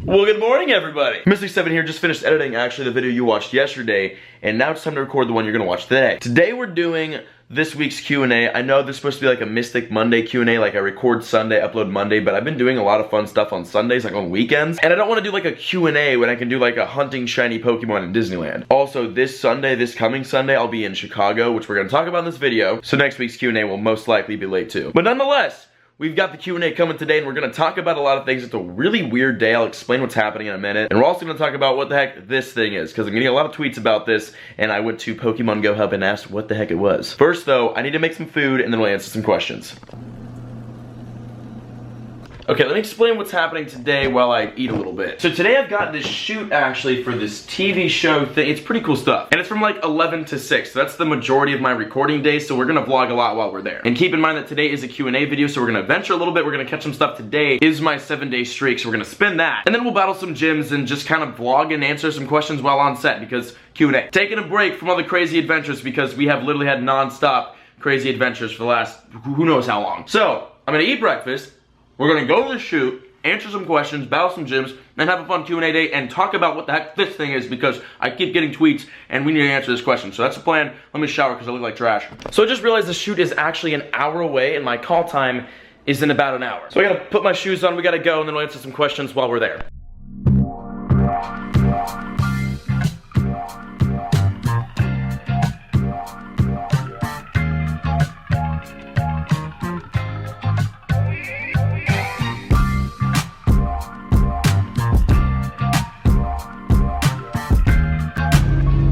Well, good morning, everybody. Mystic7 here, just finished editing actually the video you watched yesterday, and now it's time to record the one you're gonna watch today. Today we're doing this week's Q&A. I know this is supposed to be like a Mystic Monday Q&A, like I record Sunday, upload Monday, but I've been doing a lot of fun stuff on Sundays, like on weekends, and I don't want to do like a Q&A when I can do like a hunting shiny Pokemon in Disneyland. Also, this Sunday, this coming Sunday, I'll be in Chicago, which we're gonna talk about in this video, so next week's Q&A will most likely be late too. But nonetheless, we've got the Q&A coming today, and we're going to talk about a lot of things. It's a really weird day. I'll explain what's happening in a minute. And we're also going to talk about what the heck this thing is, because I'm getting a lot of tweets about this, and I went to Pokemon Go Hub and asked what the heck it was. First, though, I need to make some food, and then we'll answer some questions. Okay, let me explain what's happening today while I eat a little bit. So today I've got this shoot actually for this TV show thing. It's pretty cool stuff. And it's from like 11 to 6. So that's the majority of my recording days. So we're gonna vlog a lot while we're there. And keep in mind that today is a Q&A video. So we're gonna venture a little bit. We're gonna catch some stuff. Today is my 7-day streak. So we're gonna spin that. And then we'll battle some gyms and just kind of vlog and answer some questions while on set because Q&A. Taking a break from all the crazy adventures because we have literally had non-stop crazy adventures for the last who knows how long. So I'm gonna eat breakfast. We're gonna go to the shoot, answer some questions, battle some gyms, and have a fun Q&A day and talk about what the heck this thing is because I keep getting tweets and we need to answer this question. So that's the plan. Let me shower because I look like trash. So I just realized the shoot is actually an hour away and my call time is in about an hour. So I gotta put my shoes on, we gotta go, and then we'll answer some questions while we're there.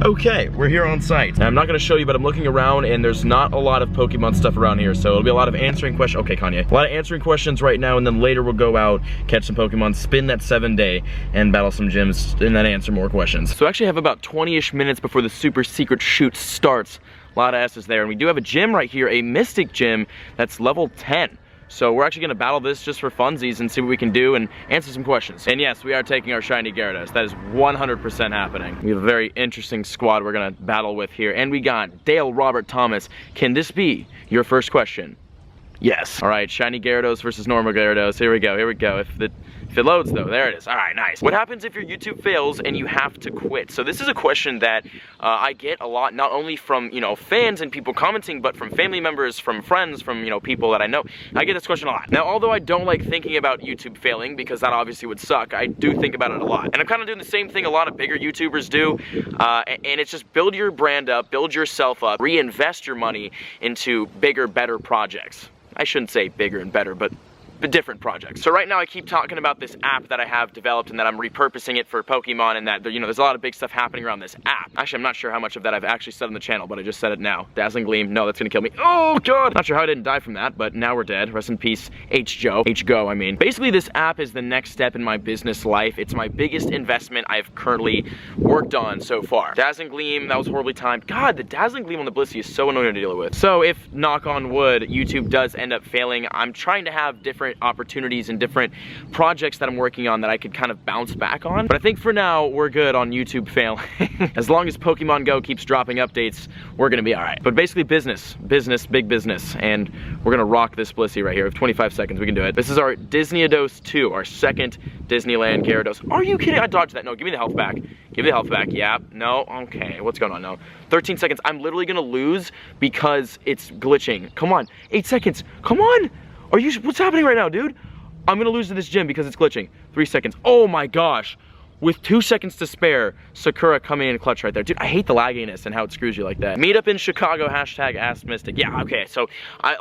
Okay, we're here on site. Now, I'm not gonna show you, but I'm looking around and there's not a lot of Pokemon stuff around here, so it'll be a lot of answering questions. Okay, Kanye. A lot of answering questions right now, and then later we'll go out, catch some Pokemon, spin that 7-day, and battle some gyms, and then answer more questions. So I actually have about 20-ish minutes before the super secret shoot starts. A lot of S's there, and we do have a gym right here, a Mystic gym that's level 10. So we're actually gonna battle this just for funsies and see what we can do and answer some questions. And yes, we are taking our shiny Gyarados. That is 100% happening. We have a very interesting squad we're gonna battle with here. And we got Dale Robert Thomas. Can this be your first question? Yes. All right, shiny Gyarados versus normal Gyarados. Here we go, here we go. If it loads though, there it is. All right, nice. What happens if your YouTube fails and you have to quit? So this is a question that I get a lot, not only from, fans and people commenting, but from family members, from friends, from, people that I know. I get this question a lot. Now, although I don't like thinking about YouTube failing, because that obviously would suck, I do think about it a lot. And I'm kind of doing the same thing a lot of bigger YouTubers do, and it's just build your brand up, build yourself up, reinvest your money into bigger, better projects. I shouldn't say bigger and better, but different projects. So right now I keep talking about this app that I have developed and that I'm repurposing it for Pokemon, and that there's a lot of big stuff happening around this app. Actually, I'm not sure how much of that I've actually said on the channel, but I just said it now. Dazzling Gleam, no, that's gonna kill me. Oh God! Not sure how I didn't die from that, but now we're dead. Rest in peace, H-Go, I mean. Basically, this app is the next step in my business life. It's my biggest investment I've currently worked on so far. Dazzling Gleam, that was horribly timed. God, the Dazzling Gleam on the Blissey is so annoying to deal with. So if, knock on wood, YouTube does end up failing, I'm trying to have different opportunities and different projects that I'm working on that I could kind of bounce back on. But I think for now, we're good on YouTube failing. As long as Pokemon Go keeps dropping updates, we're gonna be all right. But basically business, big business. And we're gonna rock this Blissey right here. We have 25 seconds, we can do it. This is our Disneyados 2, our second Disneyland Gyarados. Are you kidding? I dodged that. No, give me the health back. Give me the health back. Yeah, no, okay, what's going on? No, 13 seconds. I'm literally gonna lose because it's glitching. Come on, 8 seconds. Come on. What's happening right now, dude? I'm gonna lose to this gym because it's glitching. 3 seconds. Oh my gosh. With 2 seconds to spare, Sakura coming in clutch right there. Dude, I hate the lagginess and how it screws you like that. Meetup in Chicago, hashtag AskMystic. Yeah, okay, so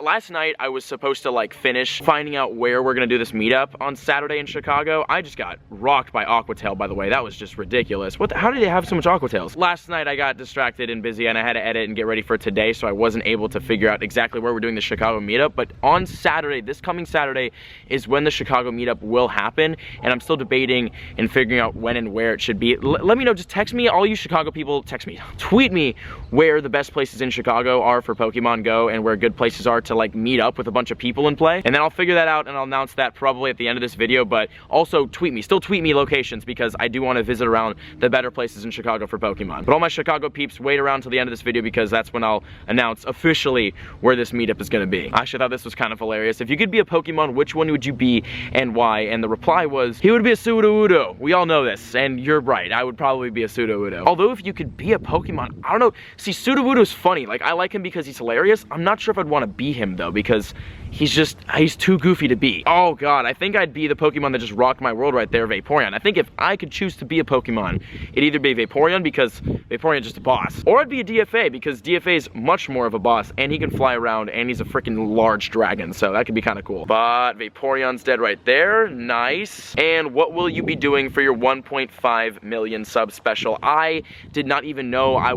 last night I was supposed to finish finding out where we're gonna do this meetup on Saturday in Chicago. I just got rocked by Aquatail, by the way. That was just ridiculous. How did they have so much Aquatails? Last night I got distracted and busy and I had to edit and get ready for today, so I wasn't able to figure out exactly where we're doing the Chicago meetup. But on Saturday, this coming Saturday, is when the Chicago meetup will happen, and I'm still debating and figuring out when and where it should be. Let me know, just text me, all you Chicago people, text me, tweet me where the best places in Chicago are for Pokemon Go and where good places are to like meet up with a bunch of people and play. And then I'll figure that out and I'll announce that probably at the end of this video, but also still tweet me locations because I do want to visit around the better places in Chicago for Pokemon. But all my Chicago peeps, wait around till the end of this video because that's when I'll announce officially where this meetup is gonna be. I actually thought this was kind of hilarious. If you could be a Pokemon, which one would you be and why? And the reply was, he would be a Sudowoodo. We all know this, and you're right, I would probably be a Sudowoodo. Although if you could be a Pokemon, I don't know, see, Sudowoodo's funny, like I like him because he's hilarious. I'm not sure if I'd want to be him though, because he's too goofy to be. Oh god, I think I'd be the Pokemon that just rocked my world right there, Vaporeon. I think if I could choose to be a Pokemon, it'd either be Vaporeon because Vaporeon's just a boss, or I'd be a DFA because DFA is much more of a boss and he can fly around and he's a freaking large dragon, so that could be kind of cool. But Vaporeon's dead right there, nice. And what will you be doing for your 1.5 million sub special? I did not even know I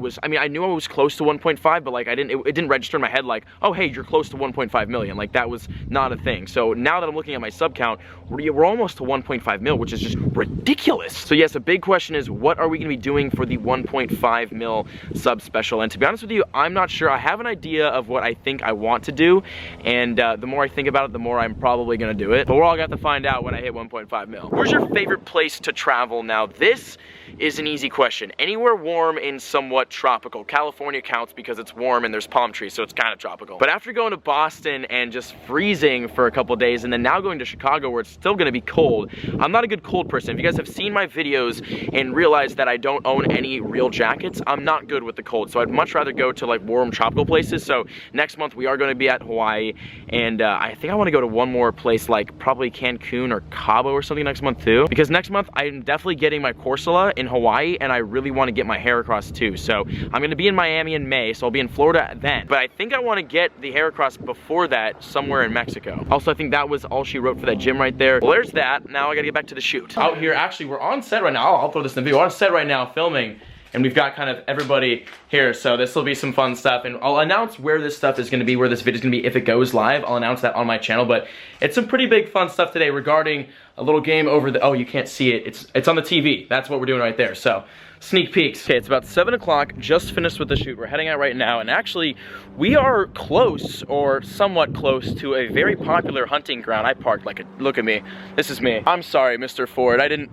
knew I was close to 1.5, but like it didn't register in my head like, oh hey, you're close to 1.5 million. Like that was not a thing. So now that I'm looking at my sub count, we're almost to 1.5 mil, which is just ridiculous. So yes, a big question is, what are we gonna be doing for the 1.5 mil sub special? And to be honest with you, I'm not sure. I have an idea of what I think I want to do, and the more I think about it, the more I'm probably gonna do it. But we're all gonna have to find out when I hit 1.5 mil. Where's your favorite place to travel? Now this is an easy question. Anywhere warm and somewhat tropical. California counts because it's warm and there's palm trees, so it's kind of tropical. But after going to Boston and just freezing for a couple days, and then now going to Chicago where it's still gonna be cold, I'm not a good cold person. If you guys have seen my videos and realized that I don't own any real jackets, I'm not good with the cold. So I'd much rather go to like warm tropical places. So next month we are gonna be at Hawaii, and I think I wanna go to one more place like probably Cancun or Cabo or something next month too. Because next month I'm definitely getting my Corsola in Hawaii, and I really wanna get my Heracross too. So I'm gonna be in Miami in May, so I'll be in Florida then. But I think I wanna get the Heracross before that somewhere in Mexico. Also, I think that was all she wrote for that gym right there. Well, there's that. Now I gotta get back to the shoot. Out here, actually, we're on set right now. I'll throw this in the video. We're on set right now filming, and we've got kind of everybody here, so this will be some fun stuff, and I'll announce where this stuff is gonna be, where this video is gonna be if it goes live. I'll announce that on my channel, but it's some pretty big fun stuff today regarding a little game over the, oh, you can't see it. It's on the TV. That's what we're doing right there, so. Sneak peeks. Okay, it's about 7 o'clock, just finished with the shoot. We're heading out right now, and actually, we are close, or somewhat close, to a very popular hunting ground. I parked like a, look at me. This is me. I'm sorry, Mr. Ford, I didn't.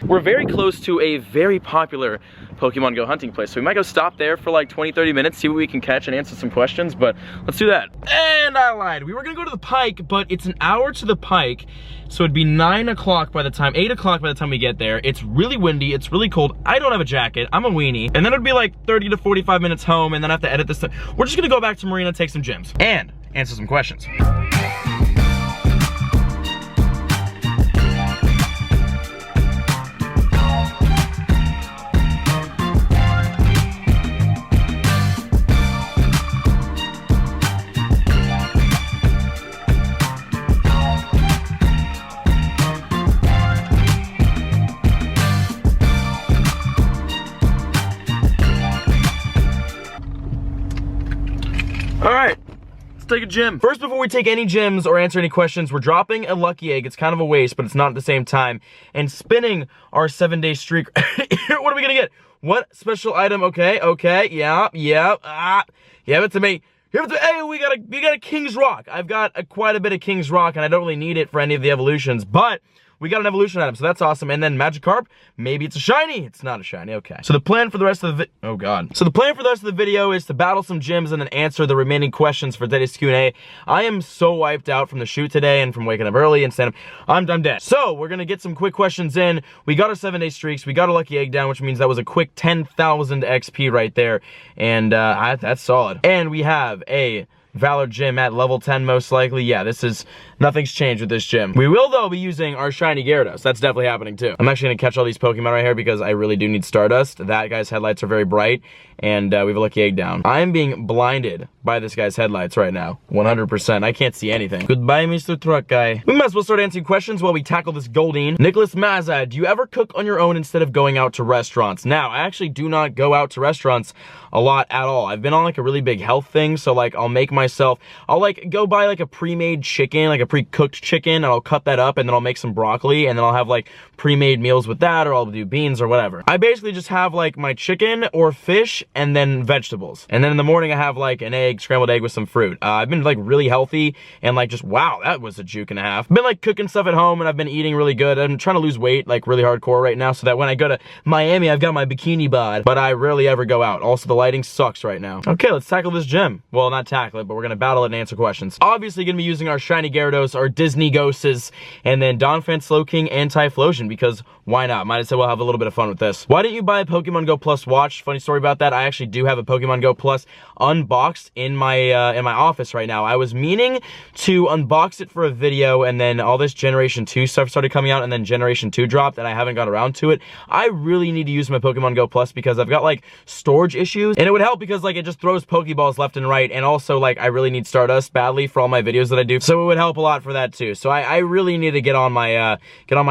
We're very close to a very popular Pokemon Go hunting place, so we might go stop there for like 20-30 minutes, see what we can catch and answer some questions, but let's do that. And I lied. We were gonna go to the Pike, but it's an hour to the Pike, so it'd be 9 o'clock by the time, 8 o'clock by the time we get there. It's really windy, it's really cold. I don't have a jacket, I'm a weenie. And then it'd be like 30 to 45 minutes home, and then I have to edit this. We're just gonna go back to Marina, take some gyms, and answer some questions. All right, let's take a gym. First, before we take any gyms or answer any questions, we're dropping a lucky egg. It's kind of a waste, but it's not at the same time. And spinning our 7-day streak. What are we gonna get? What special item? Okay, yeah. Give it to me. Hey, we got a King's Rock. I've got quite a bit of King's Rock, and I don't really need it for any of the evolutions, but we got an evolution item, so that's awesome. And then Magikarp, maybe it's a shiny. It's not a shiny, okay. So the plan for the rest of the So the plan for the rest of the video is to battle some gyms and then answer the remaining questions for today's Q&A. I am so wiped out from the shoot today and from waking up early and standing up. I'm dead. So we're gonna get some quick questions in. We got our 7-day streaks. We got a lucky egg down, which means that was a quick 10,000 XP right there. And that's solid. And we have a Valor gym at level 10 most likely. Yeah, nothing's changed with this gym. We will though be using our shiny Gyarados. That's definitely happening too. I'm actually gonna catch all these Pokemon right here because I really do need Stardust. That guy's headlights are very bright, and we have a lucky egg down. I am being blinded by this guy's headlights right now, 100%. I can't see anything. Goodbye, Mr. Truck Guy. We might as well start answering questions while we tackle this Goldeen. Nicholas Mazza, do you ever cook on your own instead of going out to restaurants? Now, I actually do not go out to restaurants a lot at all. I've been on like a really big health thing, so like I'll make my myself. I'll like go buy like a pre-made chicken, like a pre-cooked chicken, and I'll cut that up, and then I'll make some broccoli, and then I'll have like pre-made meals with that, or I'll do beans or whatever. I basically just have like my chicken or fish and then vegetables. And then in the morning I have like an egg, scrambled egg with some fruit. I've been like really healthy and like just, wow, that was a juke and a half. Been like cooking stuff at home, and I've been eating really good. I'm trying to lose weight like really hardcore right now, so that when I go to Miami, I've got my bikini bod, but I rarely ever go out. Also, the lighting sucks right now. Okay, let's tackle this gym. Well, not tackle it, but we're gonna battle it and answer questions. Obviously gonna be using our shiny Gyarados, our Disney Ghosts, and then Donphan Slowking Anti-Flosion, because why not? Might as well have a little bit of fun with this. Why didn't you buy a Pokemon Go Plus watch? Funny story about that. I actually do have a Pokemon Go Plus unboxed in my office right now. I was meaning to unbox it for a video, and then all this Generation 2 stuff started coming out, and then Generation 2 dropped, and I haven't got around to it. I really need to use my Pokemon Go Plus because I've got like storage issues, and it would help because like it just throws Pokeballs left and right, and also like I really need Stardust badly for all my videos that I do, so it would help a lot for that too. So I really need to get on my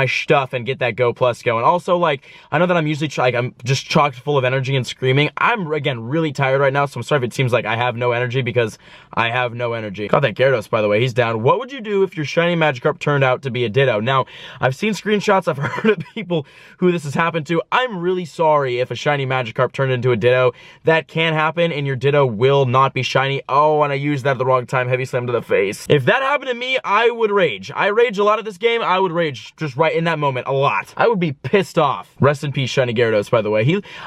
stuff and get that Go Plus going. Also, like, I know that I'm usually I'm just chocked full of energy and screaming. I'm again really tired right now, so I'm sorry if it seems like I have no energy, because I have no energy. Got that Gyarados, by the way. He's down. What would you do if your shiny Magikarp turned out to be a Ditto? Now, I've seen screenshots. I've heard of people who this has happened to. I'm really sorry if a shiny Magikarp turned into a Ditto. That can happen, and your Ditto will not be shiny. Oh, and I used that at the wrong time. Heavy slam to the face. If that happened to me, I would rage. I rage a lot at this game. I would rage just right in that moment a lot. I would be pissed off. Rest in peace, shiny Gyarados, by the way.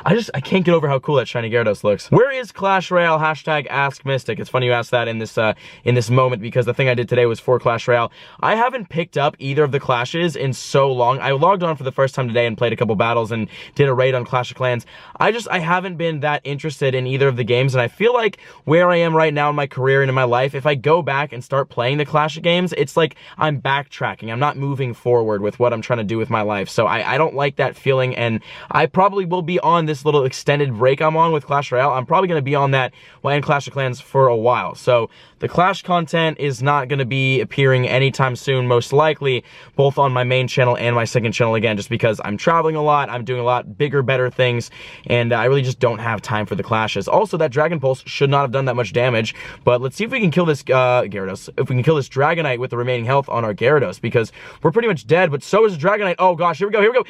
I can't get over how cool that shiny Gyarados looks. Where is Clash Royale? Hashtag Ask Mystic. It's funny you asked that in this moment, because the thing I did today was for Clash Royale. I haven't picked up either of the clashes in so long. I logged on for the first time today and played a couple battles and did a raid on Clash of Clans. I haven't been that interested in either of the games, and I feel like where I am right now in my career and in my life, if I go back and start playing the Clash of games, it's like I'm backtracking. I'm not moving forward with what I'm trying to do with my life. So I don't like that feeling, and I probably will be on this little extended break I'm on with Clash Royale. I'm probably going to be on that in Clash of Clans for a while. So the Clash content is not going to be appearing anytime soon, most likely, both on my main channel and my second channel, again, just because I'm traveling a lot, I'm doing a lot bigger, better things, and I really just don't have time for the Clashes. Also, that Dragon Pulse should not have done that much damage, but let's see if we can kill this Gyarados. If we can kill this Dragonite with the remaining health on our Gyarados, because we're pretty much dead, but so is the Dragonite. Oh gosh, here we go.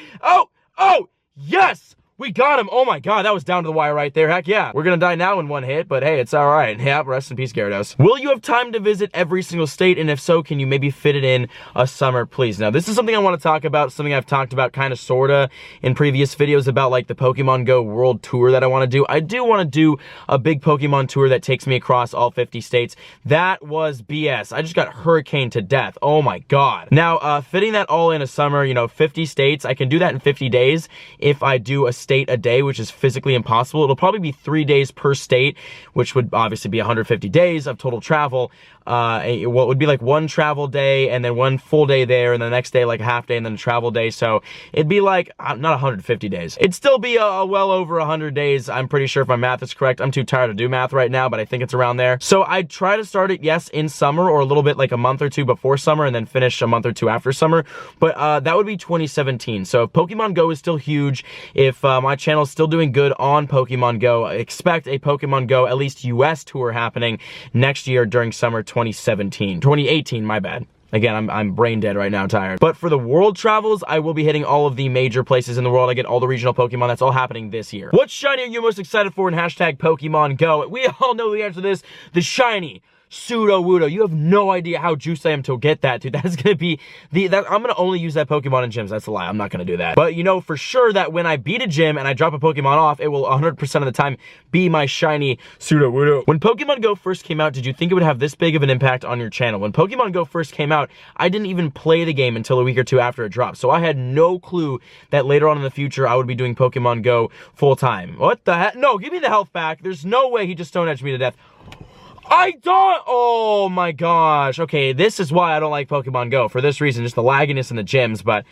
Oh, yes! We got him! Oh my god, that was down to the wire right there. Heck yeah. We're gonna die now in one hit, but hey, it's alright. Yeah, rest in peace, Gyarados. Will you have time to visit every single state? And if so, can you maybe fit it in a summer, please? Now, this is something I want to talk about, something I've talked about kind of sorta in previous videos about like the Pokemon Go World Tour that I want to do. I do want to do a big Pokemon tour that takes me across all 50 states. That was BS. I just got hurricaned to death. Oh my god. Now, fitting that all in a summer, you know, 50 states, I can do that in 50 days if I do a state a day, which is physically impossible. It'll probably be 3 days per state, which would obviously be 150 days of total travel. What would be like one travel day and then one full day there, and the next day like a half day and then a travel day. So it'd be like not 150 days. It'd still be well over 100 days. I'm pretty sure if my math is correct. I'm too tired to do math right now, but I think it's around there. So I'd try to start it, yes, in summer, or a little bit like a month or two before summer, and then finish a month or two after summer. But that would be 2017. So if Pokemon Go is still huge, if my channel is still doing good on Pokemon Go, expect a Pokemon Go at least US tour happening next year during summer 2018, my bad. Again, I'm brain dead right now, tired. But for the world travels, I will be hitting all of the major places in the world. I get all the regional Pokemon. That's all happening this year. What shiny are you most excited for in hashtag Pokemon Go? We all know the answer to this. The shiny Sudowoodo. You have no idea how juiced I am to get that, dude. That's gonna be I'm gonna only use that Pokemon in gyms. That's a lie. I'm not gonna do that. But you know for sure that when I beat a gym and I drop a Pokemon off, it will 100% of the time be my shiny Sudowoodo. When Pokemon Go first came out, did you think it would have this big of an impact on your channel? When Pokemon Go first came out, I didn't even play the game until a week or two after it dropped. So I had no clue that later on in the future I would be doing Pokemon Go full time. What the heck? No, give me the health back. There's no way he just Stone Edged me to death. I don't! Oh my gosh. Okay, this is why I don't like Pokemon Go. For this reason, just the lagginess in the gyms. But,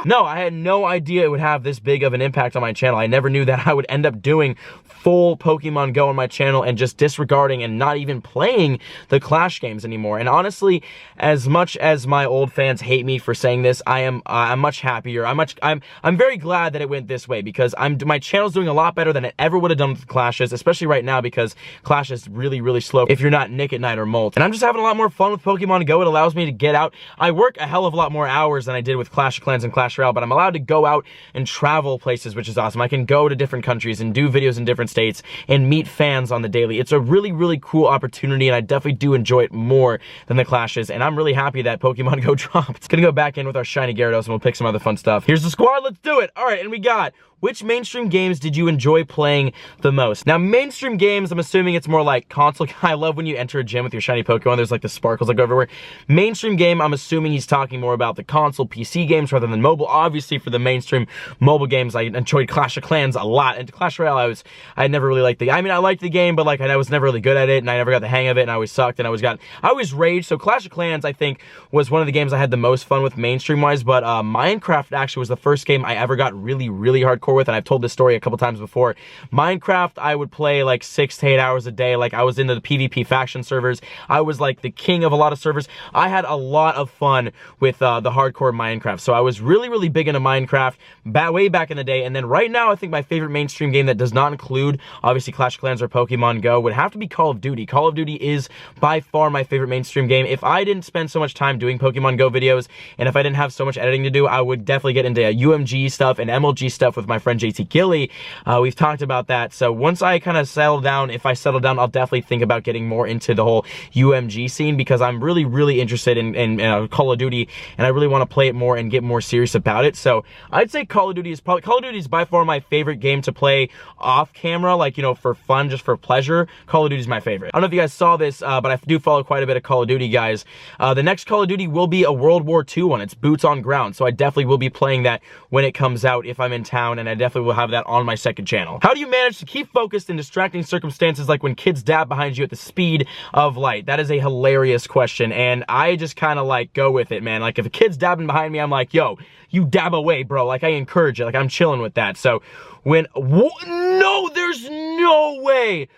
no, I had no idea it would have this big of an impact on my channel. I never knew that I would end up doing full Pokemon Go on my channel and just disregarding and not even playing the Clash games anymore. And honestly, as much as my old fans hate me for saying this, I'm much happier. I'm very glad that it went this way, because my channel's doing a lot better than it ever would have done with Clashes, especially right now because Clash is really, really slow. If you're not Nick at Night or Molt. And I'm just having a lot more fun with Pokemon Go. It allows me to get out. I work a hell of a lot more hours than I did with Clash of Clans and Clash Royale, but I'm allowed to go out and travel places, which is awesome. I can go to different countries and do videos in different states and meet fans on the daily. It's a really, really cool opportunity, and I definitely do enjoy it more than the Clashes, and I'm really happy that Pokemon Go dropped. It's gonna go back in with our shiny Gyarados, and we'll pick some other fun stuff. Here's the squad, let's do it! Alright, and we got, which mainstream games did you enjoy playing the most? Now, mainstream games, I'm assuming it's more like console. I love when you enter a gym with your shiny Pokemon, there's like the sparkles that go everywhere. Mainstream game, I'm assuming he's talking more about the console PC games rather than mobile. Obviously, for the mainstream mobile games, I enjoyed Clash of Clans a lot. And Clash Royale, I never really liked I liked the game, but like I was never really good at it, and I never got the hang of it, and I always sucked, and I always raged. So Clash of Clans, I think, was one of the games I had the most fun with mainstream-wise, but Minecraft actually was the first game I ever got really, really hardcore with, and I've told this story a couple times before. Minecraft, I would play like 6 to 8 hours a day. Like, I was into the PvP faction servers. I was like the king of a lot of servers. I had a lot of fun with the hardcore Minecraft. So I was really, really big into Minecraft way back in the day. And then right now, I think my favorite mainstream game that does not include, obviously, Clash of Clans or Pokemon Go would have to be Call of Duty. Call of Duty is by far my favorite mainstream game. If I didn't spend so much time doing Pokemon Go videos, and if I didn't have so much editing to do, I would definitely get into UMG stuff and MLG stuff with my friend JT Gilly. We've talked about that. So once I kind of settle down, if I settle down, I'll definitely think about getting more into the whole UMG scene, because I'm really, really interested in Call of Duty, and I really want to play it more and get more serious about it. So I'd say Call of Duty is by far my favorite game to play off camera, like, you know, for fun, just for pleasure. Call of Duty is my favorite. I don't know if you guys saw this, but I do follow quite a bit of Call of Duty, guys. The next Call of Duty will be a World War II one. It's boots on ground, so I definitely will be playing that when it comes out if I'm in town, and I definitely will have that on my second channel. How do you manage to keep focused in distracting circumstances like when kids dab behind you at the speed of light? That is a hilarious question, and I just kind of like go with it, man. Like, if a kid's dabbing behind me, I'm like, yo, you dab away, bro. Like, I encourage it. Like, I'm chilling with that. So when no, there's no way.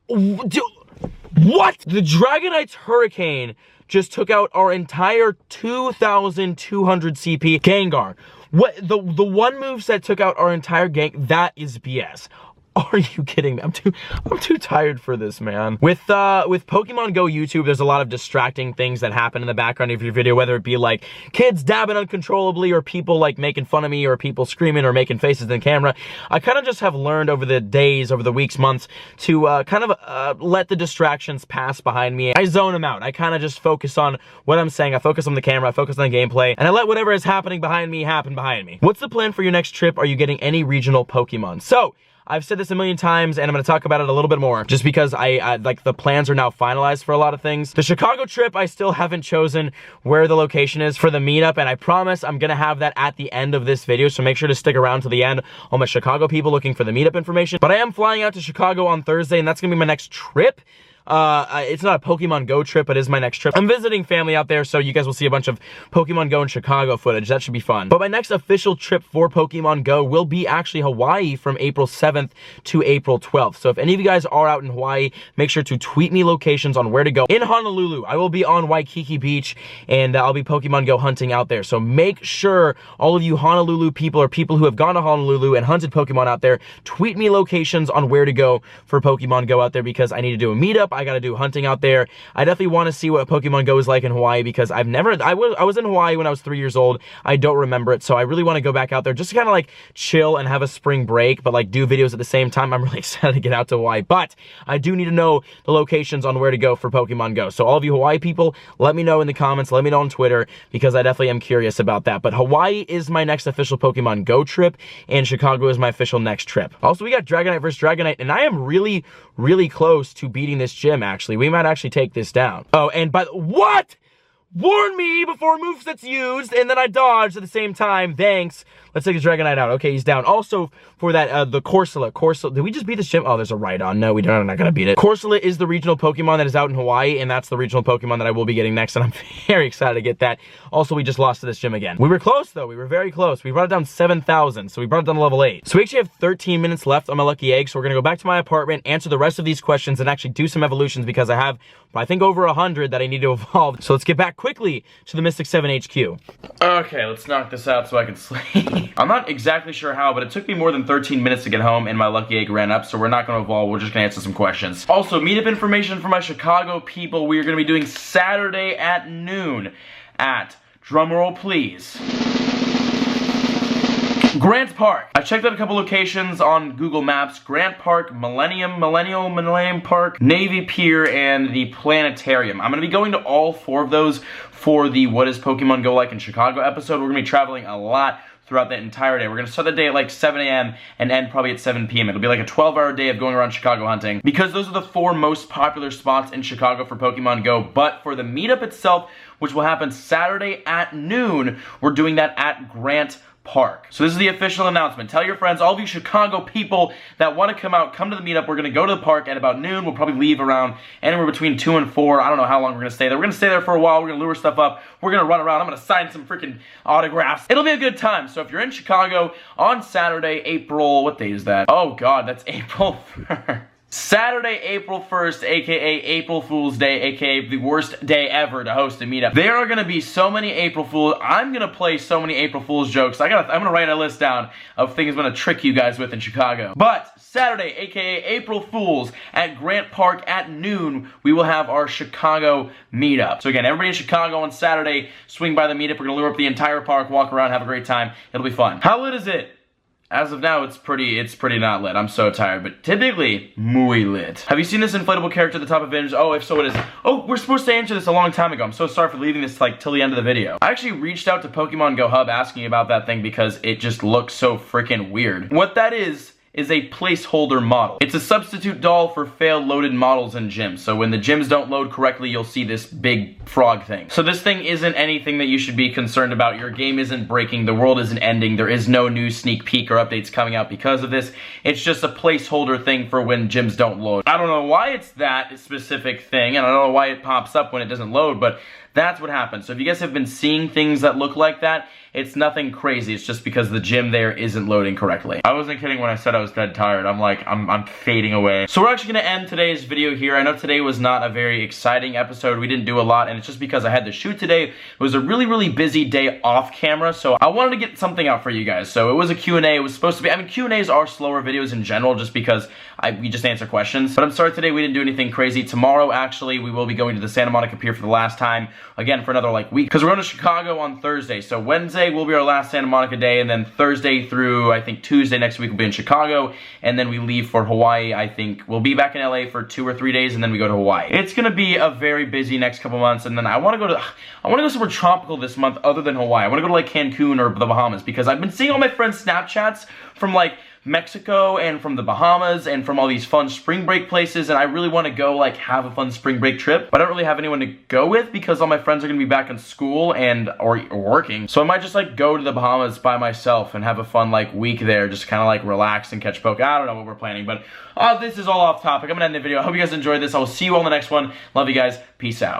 What? The Dragonite's Hurricane just took out our entire 2,200 CP Gengar. What, the one moveset took out our entire gang? That is BS. Are you kidding me? I'm too tired for this, man. With Pokemon Go YouTube, there's a lot of distracting things that happen in the background of your video, whether it be like kids dabbing uncontrollably, or people like making fun of me, or people screaming or making faces in the camera. I kind of just have learned over the days, over the weeks, months, to kind of let the distractions pass behind me. I zone them out. I kind of just focus on what I'm saying. I focus on the camera, I focus on the gameplay, and I let whatever is happening behind me happen behind me. What's the plan for your next trip? Are you getting any regional Pokemon? So, I've said this a million times, and I'm going to talk about it a little bit more, just because I like, the plans are now finalized for a lot of things. The Chicago trip, I still haven't chosen where the location is for the meetup, and I promise I'm going to have that at the end of this video, so make sure to stick around to the end, all my Chicago people looking for the meetup information. But I am flying out to Chicago on Thursday, and that's going to be my next trip. It's not a Pokemon Go trip, but it is my next trip. I'm visiting family out there, so you guys will see a bunch of Pokemon Go in Chicago footage. That should be fun. But my next official trip for Pokemon Go will be actually Hawaii from April 7th to April 12th. So if any of you guys are out in Hawaii, make sure to tweet me locations on where to go. In Honolulu, I will be on Waikiki Beach, and I'll be Pokemon Go hunting out there. So make sure all of you Honolulu people, or people who have gone to Honolulu and hunted Pokemon out there, tweet me locations on where to go for Pokemon Go out there, because I need to do a meetup. I gotta do hunting out there. I definitely want to see what Pokemon Go is like in Hawaii, because I was in Hawaii when I was 3 years old. I don't remember it, so I really want to go back out there just to kind of like chill and have a spring break, but like do videos at the same time. I'm really excited to get out to Hawaii, but I do need to know the locations on where to go for Pokemon Go. So all of you Hawaii people, let me know in the comments, let me know on Twitter, because I definitely am curious about that. But Hawaii is my next official Pokemon Go trip, and Chicago is my official next trip. Also, we got Dragonite versus Dragonite, and I am really, really close to beating this gym, actually. We might actually take this down. Oh, and what? Warn me before moveset's used, and then I dodged at the same time. Thanks. Let's take the Dragonite out. Okay, he's down. Also, for that, the Corsola. Did we just beat this gym? Oh, there's a Rhydon. No, we don't. I'm not gonna beat it. Corsola is the regional Pokemon that is out in Hawaii, and that's the regional Pokemon that I will be getting next, and I'm very excited to get that. Also, we just lost to this gym again. We were close, though. We were very close. We brought it down 7,000, so we brought it down to level 8. So we actually have 13 minutes left on my lucky egg, so we're gonna go back to my apartment, answer the rest of these questions, and actually do some evolutions, because I have, I think, over 100 that I need to evolve. So let's get back quickly to the Mystic 7 HQ. Okay, let's knock this out so I can sleep. me. I'm not exactly sure how, but it took me more than 13 minutes to get home and my lucky egg ran up, so we're not gonna evolve, we're just gonna answer some questions. Also, meetup information for my Chicago people. We are gonna be doing Saturday at noon at, drumroll please, Grant Park. I checked out a couple locations on Google Maps. Grant Park, Millennium Park, Navy Pier, and the Planetarium. I'm going to be going to all 4 of those for the What is Pokemon Go Like in Chicago episode. We're going to be traveling a lot throughout that entire day. We're going to start the day at like 7 a.m. and end probably at 7 p.m. It'll be like a 12-hour day of going around Chicago hunting, because those are the 4 most popular spots in Chicago for Pokemon Go. But for the meetup itself, which will happen Saturday at noon, we're doing that at Grant Park. So this is the official announcement. Tell your friends, all of you Chicago people that want to come out, come to the meetup. We're going to go to the park at about noon. We'll probably leave around anywhere between 2 and 4. I don't know how long we're going to stay there. We're going to stay there for a while. We're going to lure stuff up. We're going to run around. I'm going to sign some freaking autographs. It'll be a good time. So if you're in Chicago on Saturday, April, what date is that? Oh God, that's April 1st. Saturday, April 1st, aka April Fool's Day, aka the worst day ever to host a meetup. There are gonna be so many April Fools. I'm gonna play so many April Fool's jokes. I'm gonna write a list down of things I'm gonna trick you guys with in Chicago. But Saturday, aka April Fools, at Grant Park at noon, we will have our Chicago meetup. So again, everybody in Chicago on Saturday, swing by the meetup. We're gonna lure up the entire park, walk around, have a great time. It'll be fun. How lit is it? As of now, it's pretty not lit. I'm so tired, but typically, muy lit. Have you seen this inflatable character at the top of Vintage? Oh, if so, it is. Oh, we're supposed to answer this a long time ago. I'm so sorry for leaving this like till the end of the video. I actually reached out to Pokemon Go Hub asking about that thing because it just looks so freaking weird. What that is a placeholder model. It's a substitute doll for failed loaded models in gyms. So when the gyms don't load correctly, you'll see this big frog thing. So this thing isn't anything that you should be concerned about. Your game isn't breaking. The world isn't ending. There is no new sneak peek or updates coming out because of this. It's just a placeholder thing for when gyms don't load. I don't know why it's that specific thing, and I don't know why it pops up when it doesn't load, but that's what happens. So if you guys have been seeing things that look like that, it's nothing crazy. It's just because the gym there isn't loading correctly. I wasn't kidding when I said I was dead tired. I'm fading away. So we're actually gonna end today's video here. I know today was not a very exciting episode. We didn't do a lot, and it's just because I had to shoot today. It was a really busy day off camera, so I wanted to get something out for you guys. So it was a Q&A. It was supposed to be, I mean, Q&As are slower videos in general just because we just answer questions. But I'm sorry today we didn't do anything crazy. Tomorrow, actually, we will be going to the Santa Monica Pier for the last time, again, for another like week, because we're going to Chicago on Thursday. So Wednesday will be our last Santa Monica day, and then Thursday through, I think, Tuesday next week we'll be in Chicago, and then we leave for Hawaii. I think we'll be back in LA for 2 or 3 days, and then we go to Hawaii. It's going to be a very busy next couple months, and then I want to go somewhere tropical this month other than Hawaii. I want to go to like Cancun or the Bahamas, because I've been seeing all my friends' Snapchats from like Mexico and from the Bahamas and from all these fun spring break places, and I really want to go like have a fun spring break trip, but I don't really have anyone to go with because all my friends are going to be back in school and or working. So I might just like go to the Bahamas by myself and have a fun like week there, just kind of like relax and catch poke. I don't know what we're planning, but this is all off topic. I'm gonna end the video. I hope you guys enjoyed this. I will see you all in the next one. Love you guys. Peace out.